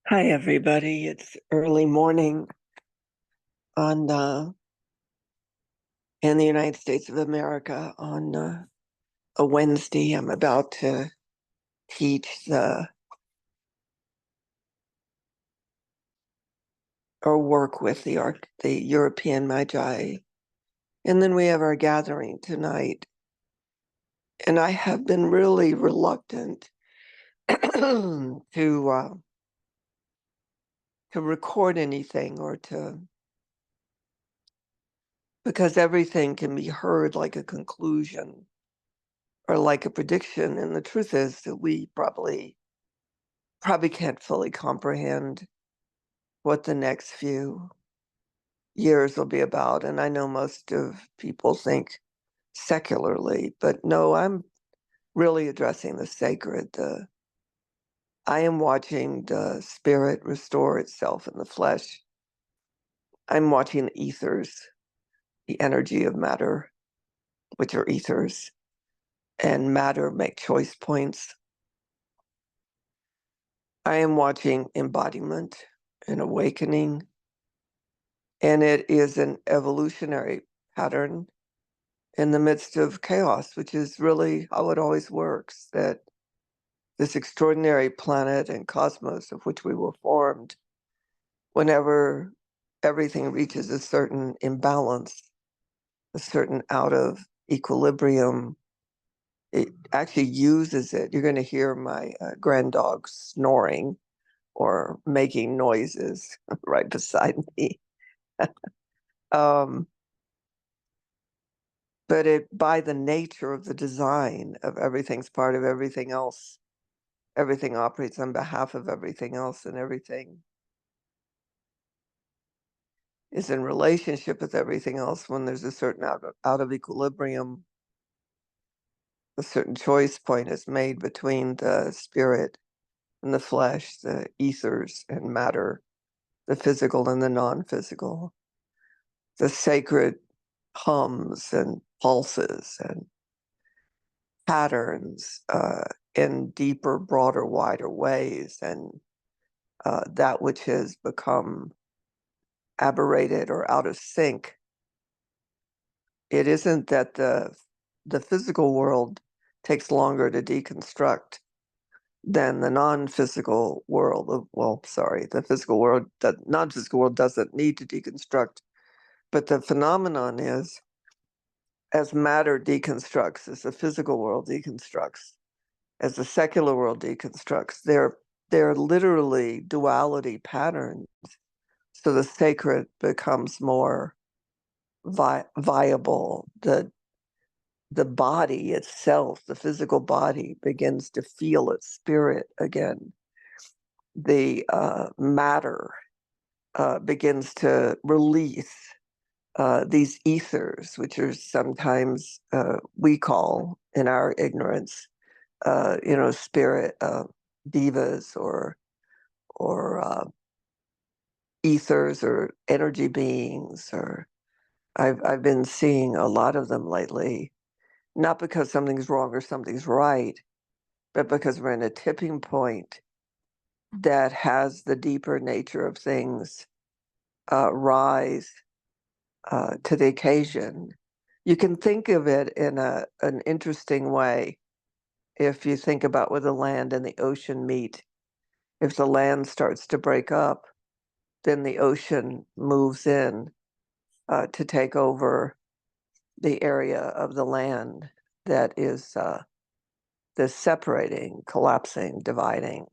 Hi, everybody. It's early morning on in the United States of America on a Wednesday. I'm about to teach or work with the European Magi, and then we have our gathering tonight. And I have been really reluctant to record anything because everything can be heard like a conclusion or like a prediction. And the truth is that we probably can't fully comprehend what the next few years will be about. And I know most of people think secularly, but no, I'm really addressing the sacred. I am watching the spirit restore itself in the flesh. I'm watching the ethers, the energy of matter, which are ethers, and matter make choice points. I am watching embodiment and awakening, and it is an evolutionary pattern in the midst of chaos, which is really how it always works, that this extraordinary planet and cosmos of which we were formed, whenever everything reaches a certain imbalance, a certain out of equilibrium, it actually uses it. You're going to hear my grand dog snoring or making noises right beside me. um, but by the nature of the design of everything's part of everything else, everything operates on behalf of everything else, and everything is in relationship with everything else. When there's a certain out of equilibrium, a certain choice point is made between the spirit and the flesh, the ethers and matter, the physical and the non-physical. The sacred hums and pulses and patterns in deeper, broader, wider ways, and that which has become aberrated or out of sync. It isn't that the physical world takes longer to deconstruct than the non-physical world. Well, sorry, the physical world, the non-physical world doesn't need to deconstruct, but the phenomenon is, as matter deconstructs, as the physical world deconstructs, as the secular world deconstructs, they're literally duality patterns. So the sacred becomes more viable. The body itself, the physical body, begins to feel its spirit again. The matter begins to release these ethers, which are sometimes we call, in our ignorance, spirit divas or ethers or energy beings. Or I've been seeing a lot of them lately, not because something's wrong or something's right, but because we're in a tipping point that has the deeper nature of things rise to the occasion. You can think of it in an interesting way. If you think about where the land and the ocean meet, if the land starts to break up, then the ocean moves in to take over the area of the land that is this separating, collapsing, dividing.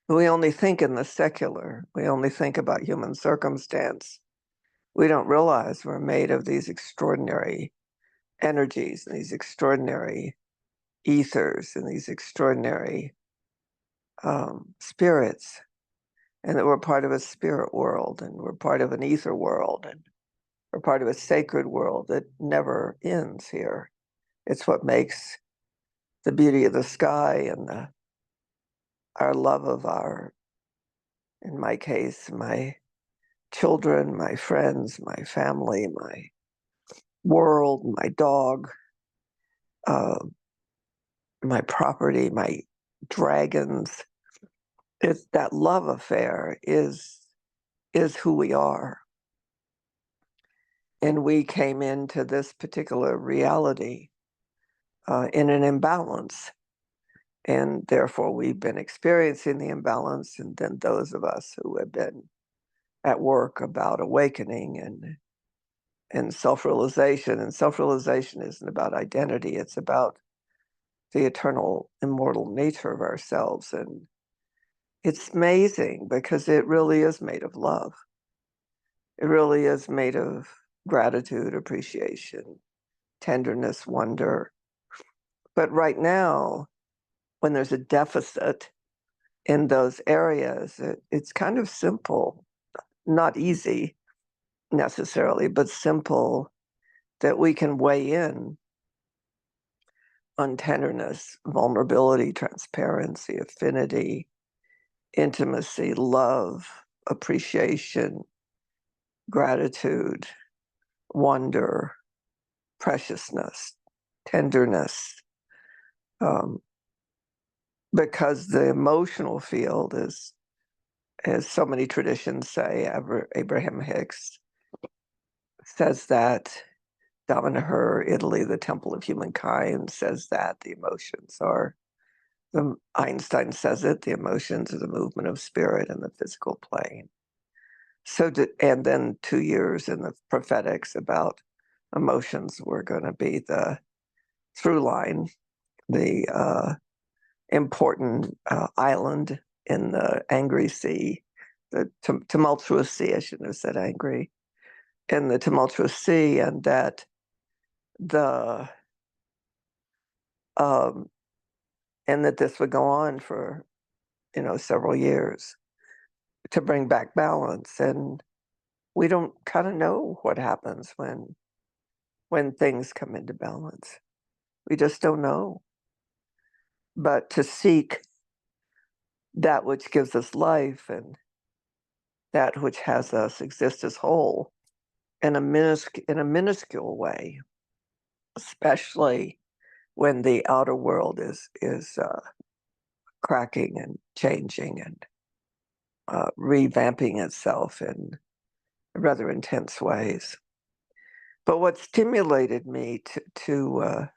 We only think in the secular. We only think about human circumstance. We don't realize we're made of these extraordinary energies and these extraordinary ethers and these extraordinary spirits, and that we're part of a spirit world, and we're part of an ether world, and we're part of a sacred world that never ends here. It's what makes the beauty of the sky and our love of in my case, my children, my friends, my family, my world, my dog, uh, my property, my dragons, It's that love affair is who we are. And we came into this particular reality in an imbalance. And therefore, we've been experiencing the imbalance. And then those of us who have been at work about awakening and self-realization. And self-realization isn't about identity, it's about the eternal, immortal nature of ourselves. And it's amazing because it really is made of love. It really is made of gratitude, appreciation, tenderness, wonder. But right now, when there's a deficit in those areas, it's kind of simple, not easy necessarily, but simple that we can weigh in on tenderness, vulnerability, transparency, affinity, intimacy, love, appreciation, gratitude, wonder, preciousness, tenderness, um, because the emotional field is, as so many traditions say, Abraham Hicks says that, Davaher, Italy, the temple of humankind, says that the emotions are, Einstein says it, the emotions are the movement of spirit in the physical plane. So, and then 2 years in the prophetics about emotions were going to be the through line, the important island in the angry sea, the tumultuous sea, I shouldn't have said angry, in the tumultuous sea, and that the um, and that this would go on for several years to bring back balance. And we don't kind of know what happens when things come into balance. We just don't know. But to seek that which gives us life and that which has us exist as whole in a minuscule way, especially when the outer world is cracking and changing and revamping itself in rather intense ways. But what stimulated me to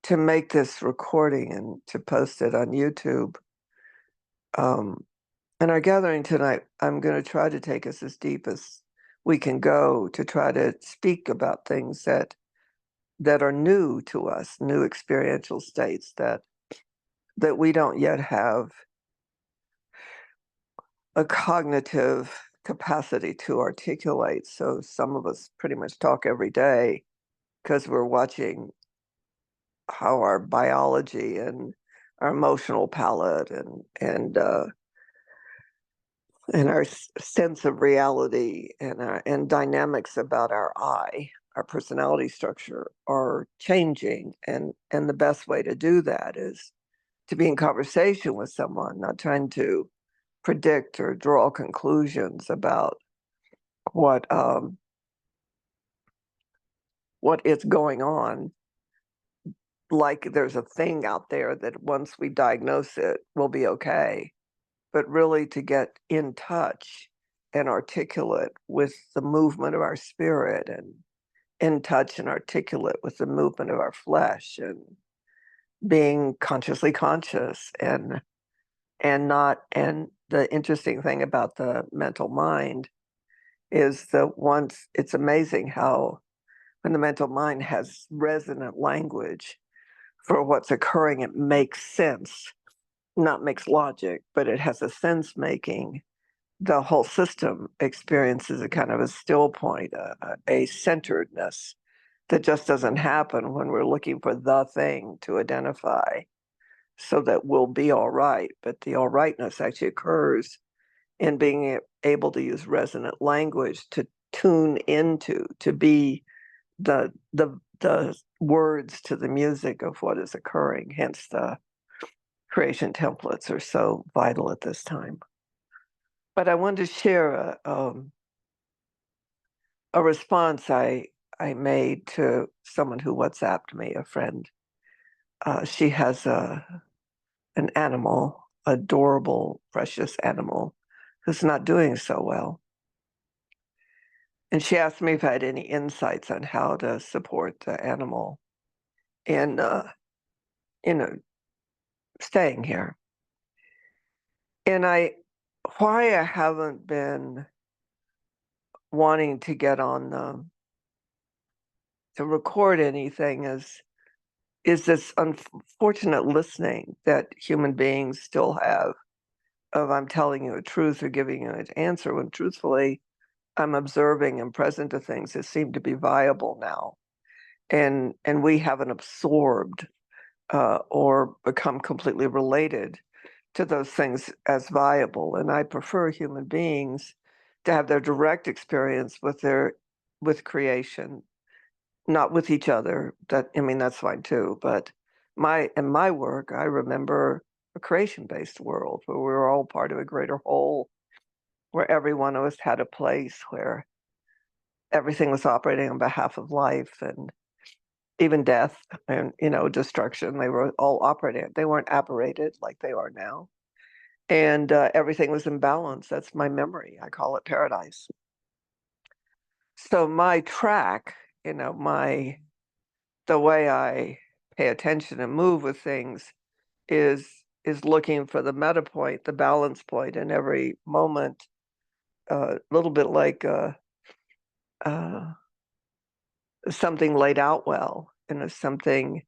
make this recording and to post it on YouTube, in our gathering tonight, I'm going to try to take us as deep as we can go to try to speak about things that are new to us, new experiential states that we don't yet have a cognitive capacity to articulate. So some of us pretty much talk every day because we're watching how our biology and our emotional palette and our sense of reality and dynamics about our our personality structure are changing. And the best way to do that is to be in conversation with someone, not trying to predict or draw conclusions about what is going on. Like there's a thing out there that once we diagnose it, we'll be okay. But really to get in touch and articulate with the movement of our spirit and in touch and articulate with the movement of our flesh and being consciously conscious and not. And the interesting thing about the mental mind is that once it's amazing how when the mental mind has resonant language for what's occurring, it makes sense, not makes logic, but it has a sense making. The whole system experiences a kind of a still point, a centeredness that just doesn't happen when we're looking for the thing to identify so that we'll be all right. But the all rightness actually occurs in being able to use resonant language to tune into, to be the words to the music of what is occurring. Hence the creation templates are so vital at this time. But I wanted to share a response I made to someone who WhatsApped me, a friend. She has an animal adorable, precious animal who's not doing so well. And she asked me if I had any insights on how to support the animal in, you know, staying here. And why I haven't been wanting to get on to record anything is this unfortunate listening that human beings still have of I'm telling you a truth or giving you an answer when truthfully I'm observing and present to things that seem to be viable now. And we haven't absorbed or become completely related to those things as viable. And I prefer human beings to have their direct experience with creation, not with each other. That's fine too. But in my work, I remember a creation-based world where we were all part of a greater whole, where every one of us had a place where everything was operating on behalf of life and even death and destruction. They were all operating. They weren't apparated like they are now, and everything was in balance. That's my memory. I call it paradise. So my track, the way I pay attention and move with things is looking for the meta point, the balance point in every moment. A little bit like uh, something laid out well, something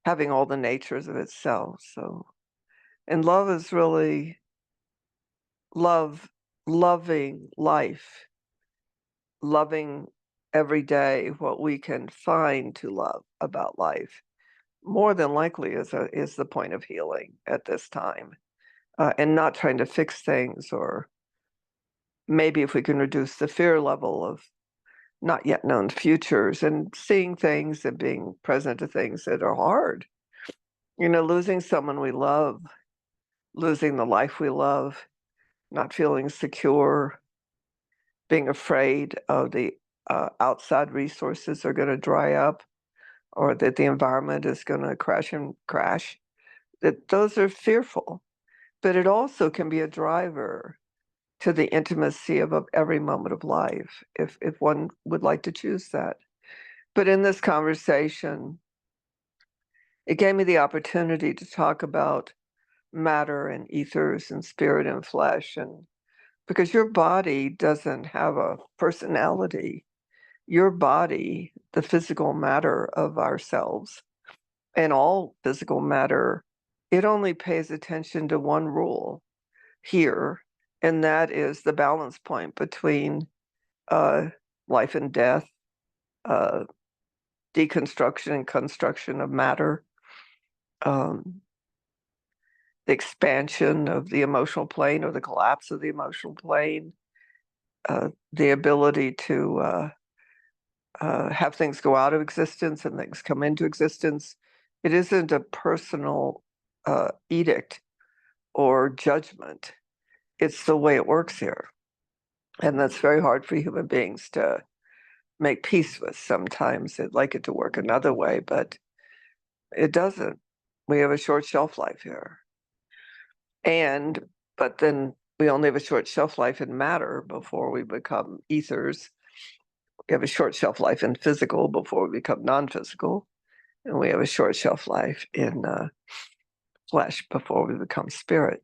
having all the natures of itself. So, and love is really loving life, loving every day what we can find to love about life. More than likely is the point of healing at this time, and not trying to fix things, or maybe if we can reduce the fear level of not yet known futures and seeing things and being present to things that are hard. Losing someone we love, losing the life we love, not feeling secure, being afraid of the outside resources are going to dry up or that the environment is going to crash, that those are fearful. But it also can be a driver to the intimacy of every moment of life, if one would like to choose that. But in this conversation, it gave me the opportunity to talk about matter and ethers and spirit and flesh, and because your body doesn't have a personality. Your body, the physical matter of ourselves and all physical matter, it only pays attention to one rule here, and that is the balance point between uh, life and death, uh, deconstruction and construction of matter, um, the expansion of the emotional plane or the collapse of the emotional plane, the ability to have things go out of existence and things come into existence. It isn't a personal edict or judgment. It's the way it works here. And that's very hard for human beings to make peace with. Sometimes they'd like it to work another way, but it doesn't. We have a short shelf life here. But then we only have a short shelf life in matter before we become ethers. We have a short shelf life in physical before we become non-physical. And we have a short shelf life in flesh before we become spirit.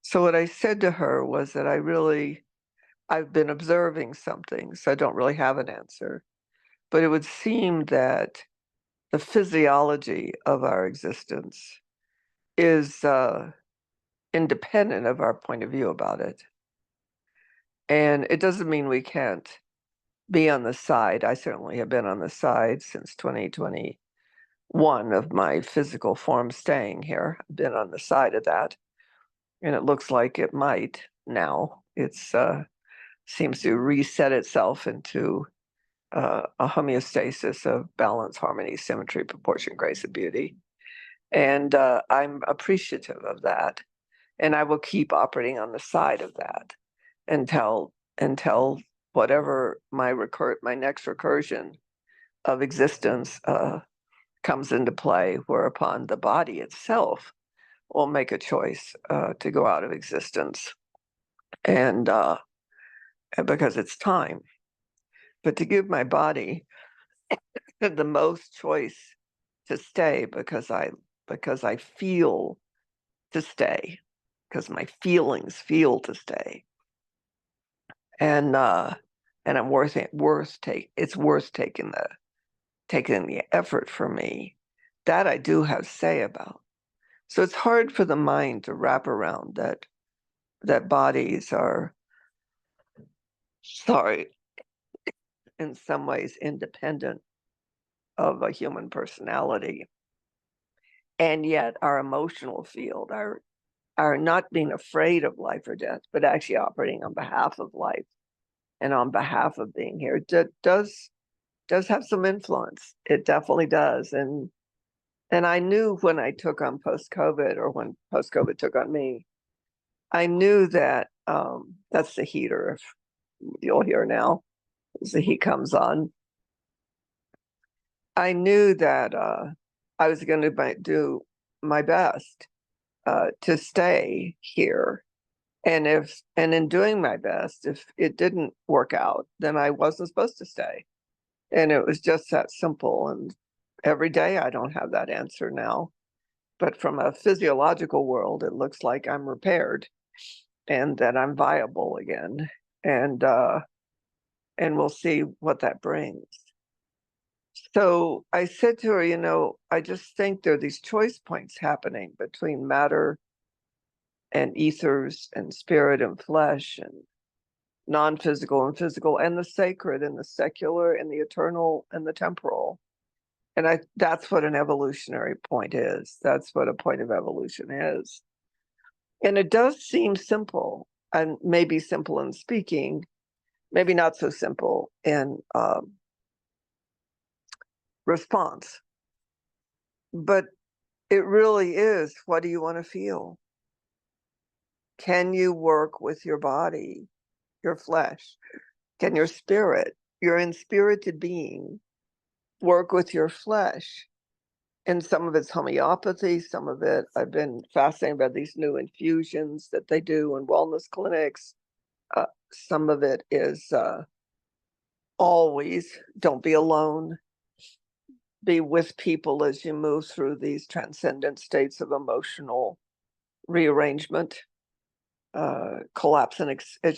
So what I said to her was that I've been observing something, so I don't really have an answer. But it would seem that the physiology of our existence is independent of our point of view about it. And it doesn't mean we can't be on the side. I certainly have been on the side since 2021 of my physical form staying here. I've been on the side of that. And it looks like it might now. It's seems to reset itself into a homeostasis of balance, harmony, symmetry, proportion, grace, and beauty. And I'm appreciative of that. And I will keep operating on the side of that until whatever my next recursion of existence comes into play, whereupon the body itself will make a choice to go out of existence, and because it's time. But to give my body the most choice to stay, because I feel to stay, because my feelings feel to stay, and I'm it's worth taking the effort for me. That I do have say about. So it's hard for the mind to wrap around that bodies are, sorry, in some ways independent of a human personality, and yet our emotional field, our not being afraid of life or death, but actually operating on behalf of life and on behalf of being here, does have some influence. It definitely does. And I knew when I took on post-COVID, or when post-COVID took on me, I knew that that's the heater, if you'll hear now, as the heat comes on. I knew that I was going to do my best to stay here. And in doing my best, if it didn't work out, then I wasn't supposed to stay. And it was just that simple. And every day I don't have that answer now. But from a physiological world, it looks like I'm repaired and that I'm viable again. And we'll see what that brings. So I said to her, I just think there are these choice points happening between matter and ethers and spirit and flesh and non-physical and physical, and the sacred and the secular and the eternal and the temporal. And that's what an evolutionary point is. That's what a point of evolution is. And it does seem simple, and maybe simple in speaking, maybe not so simple in response. But it really is, what do you want to feel? Can you work with your body, your flesh? Can your spirit, your inspirited being, work with your flesh? And some of it's homeopathy, some of it, I've been fascinated by these new infusions that they do in wellness clinics. Some of it is always don't be alone. Be with people as you move through these transcendent states of emotional rearrangement, as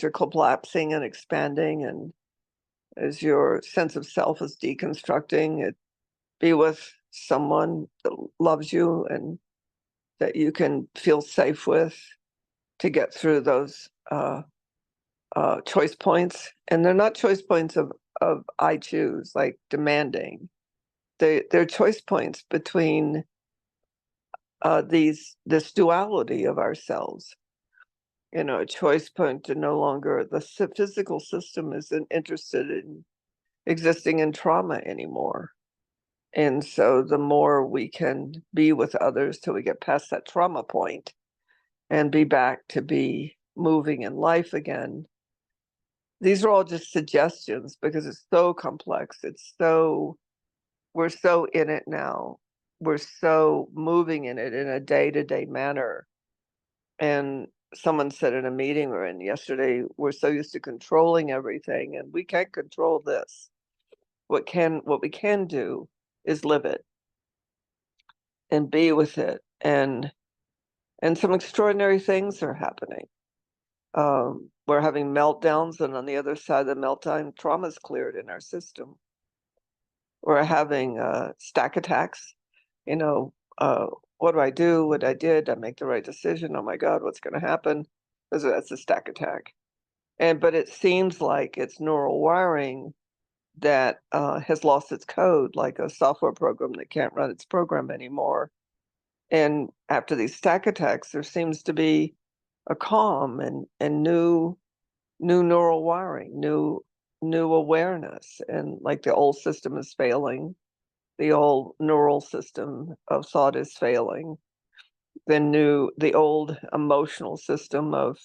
you're collapsing and expanding, and as your sense of self is deconstructing. Be with someone that loves you and that you can feel safe with to get through those choice points. And they're not choice points of I choose, like demanding. They're choice points between this duality of ourselves. A choice point to no longer, the physical system isn't interested in existing in trauma anymore. And so the more we can be with others till we get past that trauma point and be back to be moving in life again. These are all just suggestions because it's so complex. We're so in it now. We're so moving in it in a day-to-day manner. And someone said in a meeting we're in yesterday, we're so used to controlling everything, and we can't control this. What we can do is live it and be with it. And some extraordinary things are happening. We're having meltdowns, and on the other side of the meltdown, trauma's cleared in our system. We're having stack attacks. What do I do? What I did? I make the right decision? Oh my God, what's going to happen? That's a stack attack. But it seems like it's neural wiring that has lost its code, like a software program that can't run its program anymore. And after these stack attacks, there seems to be a calm and new neural wiring, new awareness. And like the old system is failing, the old neural system of thought is failing. The old emotional system of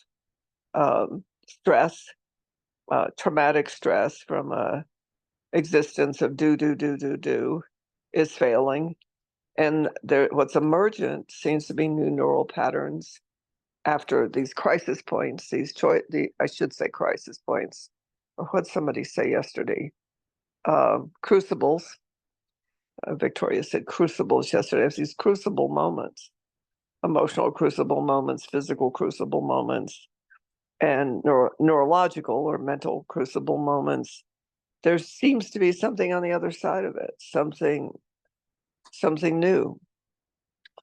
stress, traumatic stress from existence of do is failing. And what's emergent seems to be new neural patterns after these crisis points, I should say crisis points, or what somebody say yesterday, crucibles. Victoria said crucibles yesterday. It's these crucible moments, emotional crucible moments, physical crucible moments, and neurological or mental crucible moments. There seems to be something on the other side of it, something new,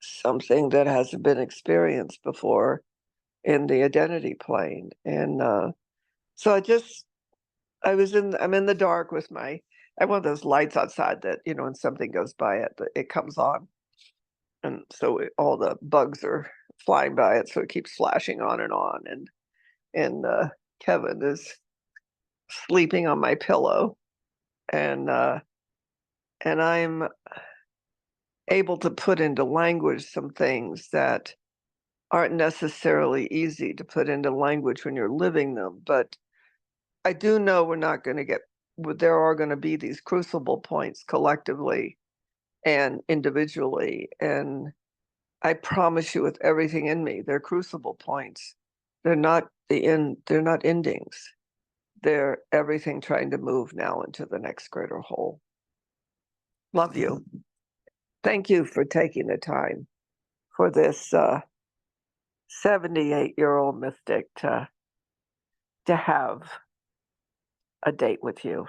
something that hasn't been experienced before in the identity plane. And so I'm in the dark with I have one of those lights outside that, when something goes by it comes on. And so all the bugs are flying by it. So it keeps flashing on and on. And Kevin is sleeping on my pillow. And I'm able to put into language some things that aren't necessarily easy to put into language when you're living them. But I do know there are going to be these crucible points collectively and individually. And I promise you with everything in me, they're crucible points. They're not they're not endings. They're everything trying to move now into the next greater whole. Love you. Thank you for taking the time for this 78-year-old mystic to have a date with you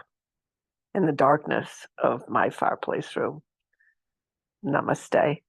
in the darkness of my fireplace room. Namaste.